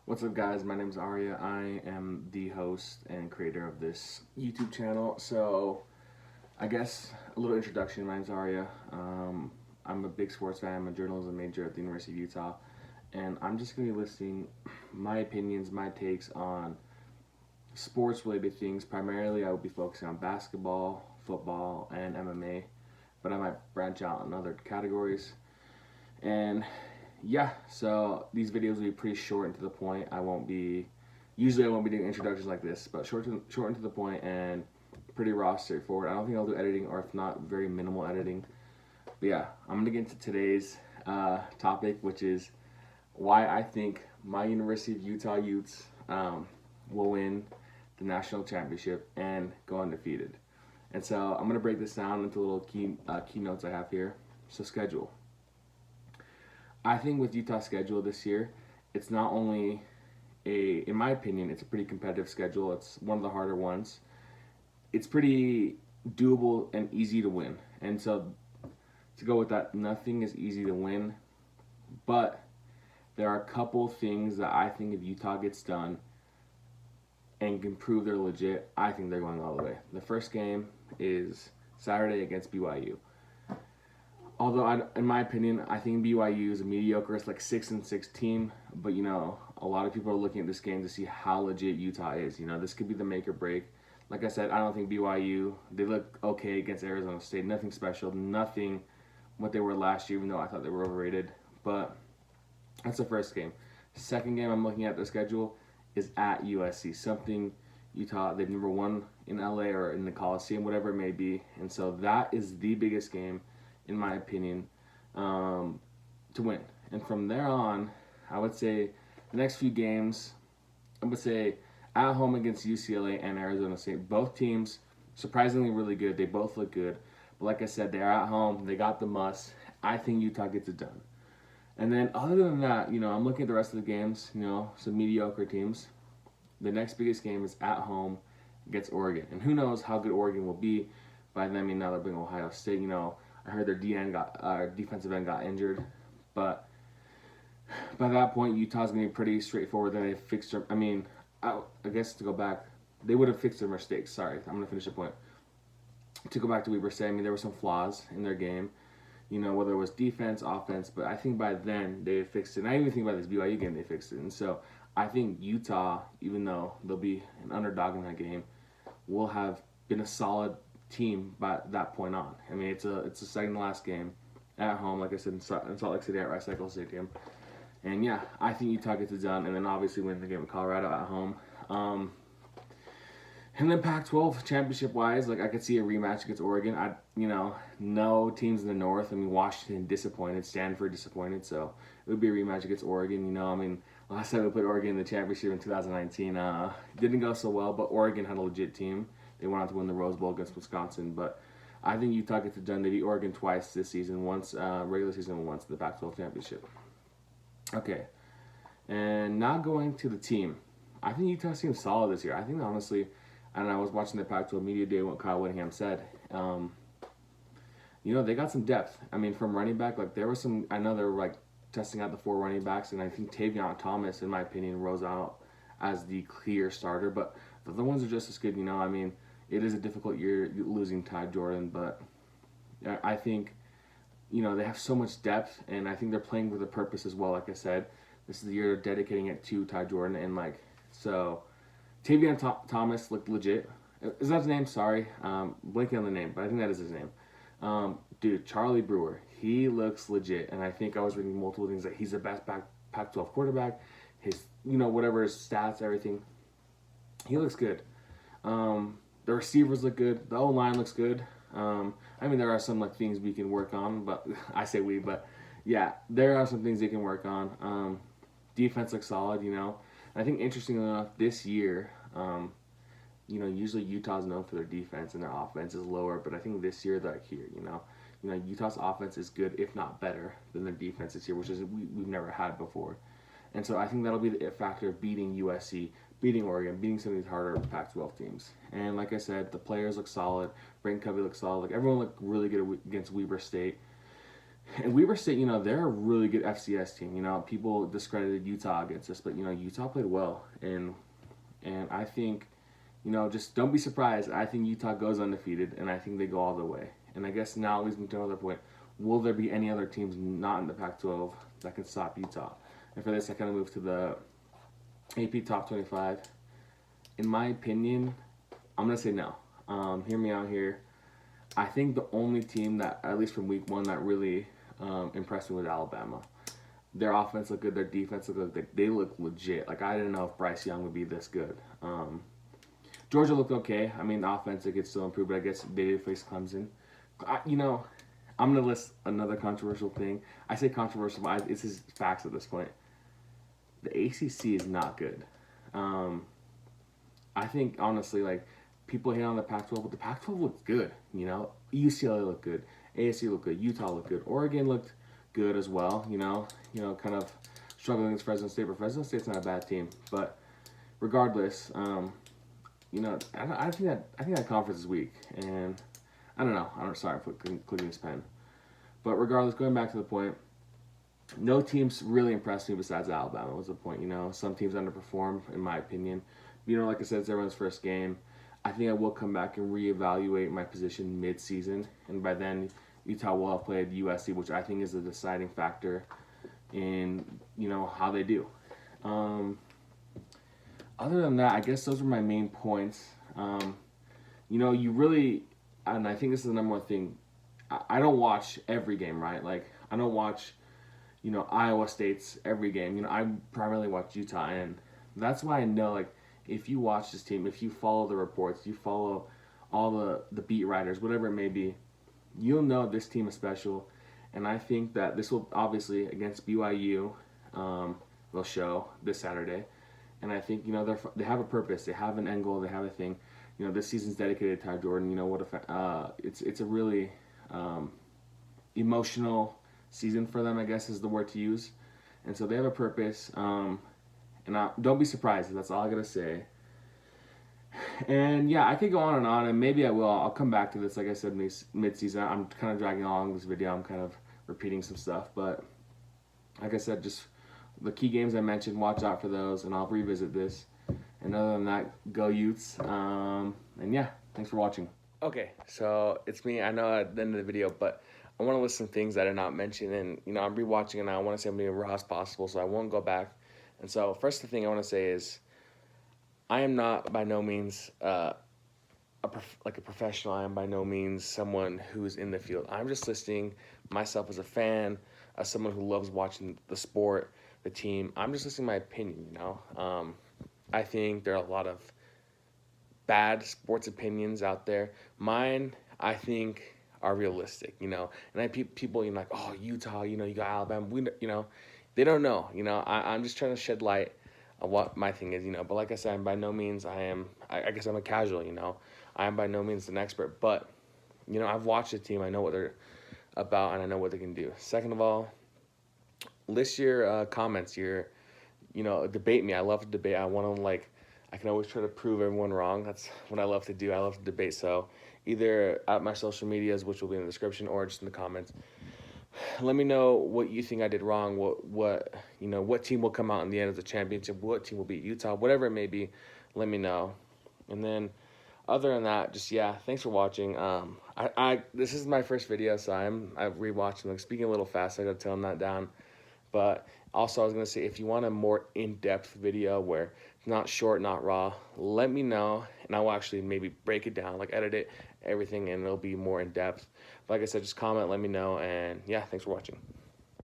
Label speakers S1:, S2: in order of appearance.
S1: What's up, guys? My name is Aria. I am the host and creator of this YouTube channel. So, I guess a little introduction. My name's Aria. I'm a big sports fan. I'm a journalism major at the University of Utah. And I'm just going to be listing my opinions, my takes on sports related things. Primarily, I will be focusing on basketball, football, and MMA. But I might branch out in other categories. And yeah, so these videos will be pretty short and to the point. Usually I won't be doing introductions like this, but short and to the point and pretty raw, straightforward. I don't think I'll do editing, or if not, very minimal editing. But yeah, I'm gonna get into today's topic, which is why I think my University of Utah Utes will win the national championship and go undefeated. And so I'm gonna break this down into little key notes I have here. So schedule. I think with Utah's schedule this year, it's not only in my opinion, it's a pretty competitive schedule. It's one of the harder ones. It's pretty doable and easy to win. And so to go with that, nothing is easy to win, but there are a couple things that I think if Utah gets done and can prove they're legit, I think they're going all the way. The first game is Saturday against BYU. Although, in my opinion, I think BYU is a mediocre, it's like 6-6 team. But a lot of people are looking at this game to see how legit Utah is. This could be the make or break. Like I said, I don't think BYU. They look okay against Arizona State. Nothing special. Nothing what they were last year. Even though I thought they were overrated. But that's the first game. Second game I'm looking at the schedule is at USC. Something Utah, they've never won in LA or in the Coliseum, whatever it may be. And so that is the biggest game, in my opinion, to win. And from there on, I would say the next few games, I would say at home against UCLA and Arizona State. Both teams surprisingly really good. They both look good. But like I said, they're at home. They got the must. I think Utah gets it done. And then other than that, I'm looking at the rest of the games, some mediocre teams. The next biggest game is at home against Oregon. And who knows how good Oregon will be by then. Now they're bringing Ohio State. I heard their defensive end got injured. But by that point, Utah's going to be pretty straightforward. Then they fixed their, I guess to go back, they would have fixed their mistakes. Sorry, I'm going to finish the point. To go back to Weber saying, there were some flaws in their game. Whether it was defense, offense, but I think by then they had fixed it. And I even think by this BYU game, they fixed it. And so I think Utah, even though they'll be an underdog in that game, will have been a solid team by that point on. It's a second to last game at home, like I said, in Salt Lake City at Rice Eccles Stadium. And yeah, I think Utah gets it done, and then obviously win the game with Colorado at home. And then Pac-12 championship-wise, I could see a rematch against Oregon. No teams in the North. Washington disappointed, Stanford disappointed, so it would be a rematch against Oregon. Last time we played Oregon in the championship in 2019, didn't go so well, but Oregon had a legit team. They went on to win the Rose Bowl against Wisconsin, but I think Utah gets it done. They beat Oregon twice this season, once regular season and once the Pac-12 championship. Okay, and now going to the team. I think Utah seems solid this year. I think honestly, and I was watching the Pac-12 media day what Kyle Whittingham said. They got some depth. From running back, there was some. I know they were testing out the 4 running backs, and I think Tavion Thomas, in my opinion, rose out as the clear starter. But the other ones are just as good. It is a difficult year losing Ty Jordan, but I think they have so much depth, and I think they're playing with a purpose as well. Like I said, this is the year dedicating it to Ty Jordan, and so Tavion Thomas looked legit. Is that his name? Sorry, blanking on the name, but I think that is his name. Dude, Charlie Brewer, he looks legit, and I think I was reading multiple things that he's the best Pac-12 quarterback. His, whatever his stats, everything, he looks good. The receivers look good. The O-line looks good. There are some things we can work on, but I say we, but yeah, there are some things they can work on. Defense looks solid, I think interestingly enough, this year, usually Utah's known for their defense and their offense is lower, but I think this year they're here, Utah's offense is good, if not better, than their defense this year, which is we've never had before. And so I think that'll be the it factor of beating USC, beating Oregon, beating some of these harder Pac-12 teams. And like I said, the players look solid. Brayton Covey looks solid. Everyone looked really good against Weber State. And Weber State, they're a really good FCS team. People discredited Utah against us, but Utah played well, and I think, just don't be surprised. I think Utah goes undefeated, and I think they go all the way. And I guess now leads me to another point. Will there be any other teams not in the Pac-12 that can stop Utah? And for this, I kind of move to the AP Top 25. In my opinion, I'm going to say no. Hear me out here. I think the only team that, at least from week one, that really impressed me was Alabama. Their offense looked good. Their defense looked good. They look legit. Like, I didn't know if Bryce Young would be this good. Georgia looked okay. I mean, the offense, it could still improve, but I guess they did face Clemson. I'm going to list another controversial thing. I say controversial, but it's just facts at this point. The ACC is not good. I think, honestly, like, people hate on the Pac-12, but the Pac-12 looked good, UCLA looked good. ASU looked good. Utah looked good. Oregon looked good as well, kind of struggling against Fresno State, but Fresno State's not a bad team. But regardless, I think that conference is weak, and I don't know. Sorry for clicking this pen. But regardless, going back to the point, no teams really impressed me besides Alabama was the point. Some teams underperformed, in my opinion. Like I said, it's everyone's first game. I think I will come back and reevaluate my position mid-season, and by then Utah will have played USC, which I think is a deciding factor in how they do. Other than that, I guess those were my main points. You really, and I think this is the number one thing. I don't watch every game, right? Like, I don't watch Iowa State's every game. I primarily watch Utah, and that's why I know, like, if you watch this team, if you follow the reports, you follow all the beat writers, whatever it may be, you'll know this team is special. And I think that this will, obviously, against BYU, they'll show this Saturday. And I think, they have a purpose. They have an end goal. They have a thing. This season's dedicated to Ty Jordan. It's a really emotional season for them, I guess is the word to use. And so they have a purpose. And don't be surprised. That's all I got to say. And, yeah, I could go on, and maybe I will. I'll come back to this, like I said, mid-season. I'm kind of dragging along this video. I'm kind of repeating some stuff. But, like I said, just the key games I mentioned, watch out for those, and I'll revisit this. And other than that, go Utes. And, yeah, thanks for watching. Okay, so it's me. I know at the end of the video, but I want to list some things that I did not mention. And, I'm rewatching, and I want to say I'm being raw as possible, so I won't go back. And so, first thing I want to say is, I am not by no means a professional. I am by no means someone who's in the field. I'm just listing myself as a fan, as someone who loves watching the sport, the team. I'm just listing my opinion. I think there are a lot of bad sports opinions out there. Mine, I think, are realistic. And I people, like, oh, Utah, you got Alabama. They don't know, I'm just trying to shed light on what my thing is, but like I said, I'm by no means, I guess I'm a casual, I am by no means an expert, but, I've watched the team, I know what they're about, and I know what they can do. Second of all, list your comments, debate me. I love to debate. I want to, I can always try to prove everyone wrong. That's what I love to do. I love to debate, so either at my social medias, which will be in the description, or just in the comments. Let me know what you think I did wrong. What team will come out in the end of the championship? What team will beat Utah? Whatever it may be, let me know. And then, other than that, just thanks for watching. This is my first video, so I've rewatched. I'm speaking a little fast. So I got to tone that down. But also, I was gonna say, if you want a more in-depth video where it's not short, not raw, let me know, and I will actually maybe break it down, edit it, everything, and it'll be more in depth. But like I said, just comment, let me know, and thanks for watching.